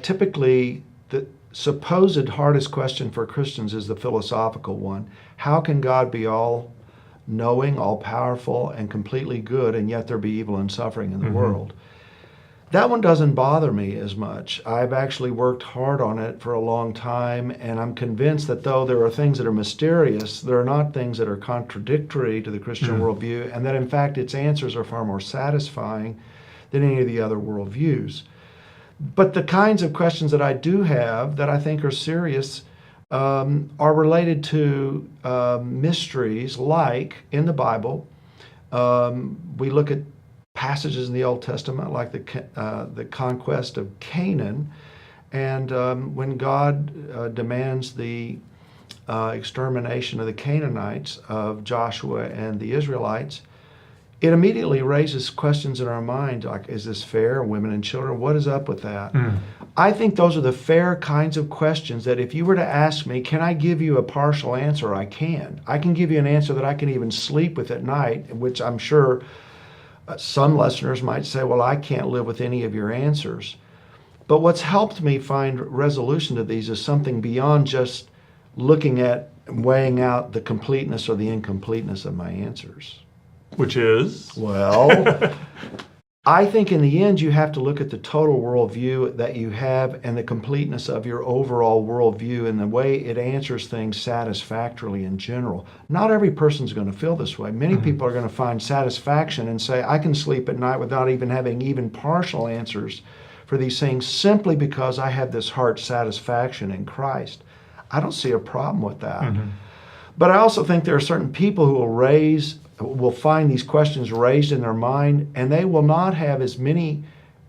typically the supposed hardest question for Christians is the philosophical one. How can God be all knowing, all powerful, and completely good, and yet there be evil and suffering in the world? That one doesn't bother me as much. I've actually worked hard on it for a long time, and I'm convinced that though there are things that are mysterious, there are not things that are contradictory to the Christian worldview, and that in fact its answers are far more satisfying than any of the other worldviews. But the kinds of questions that I do have that I think are serious are related to mysteries, like in the Bible, we look at passages in the Old Testament like the conquest of Canaan, and when God demands the extermination of the Canaanites of Joshua and the Israelites, it immediately raises questions in our mind like, is this fair? Women and children, what is up with that? I think those are the fair kinds of questions that if you were to ask me, can I give you a partial answer? I can. I can give you an answer that I can even sleep with at night, which I'm sure some listeners might say, well, I can't live with any of your answers. But what's helped me find resolution to these is something beyond just looking at weighing out the completeness or the incompleteness of my answers. Which is? Well, I think in the end you have to look at the total worldview that you have and the completeness of your overall worldview and the way it answers things satisfactorily in general. Not every person's going to feel this way. Many people are going to find satisfaction and say, I can sleep at night without even having even partial answers for these things simply because I have this heart satisfaction in Christ. I don't see a problem with that. But I also think there are certain people who will find these questions raised in their mind, and they will not have as many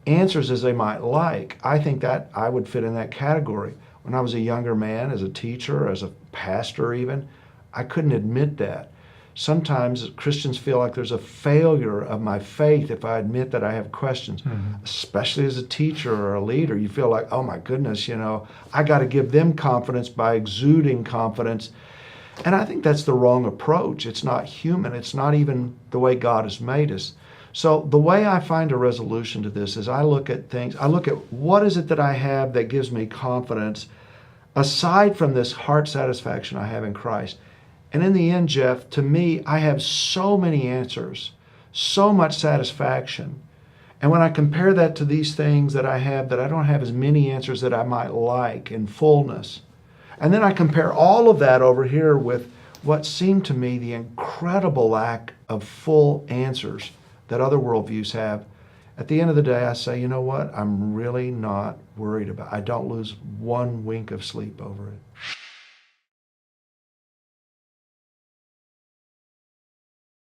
answers as they might like. I think that I would fit in that category. When I was a younger man, as a teacher, as a pastor even, I couldn't admit that. Sometimes Christians feel like there's a failure of my faith if I admit that I have questions, especially as a teacher or a leader. You feel like, oh my goodness, I got to give them confidence by exuding confidence. And I think that's the wrong approach. It's not human. It's not even the way God has made us. So the way I find a resolution to this is I look at things, I look at what is it that I have that gives me confidence aside from this heart satisfaction I have in Christ. And in the end, Jeff, to me, I have so many answers, so much satisfaction. And when I compare that to these things that I have, that I don't have as many answers that I might like in fullness, and then I compare all of that over here with what seemed to me the incredible lack of full answers that other worldviews have. At the end of the day, I say, you know what? I'm really not worried about it. I don't lose one wink of sleep over it.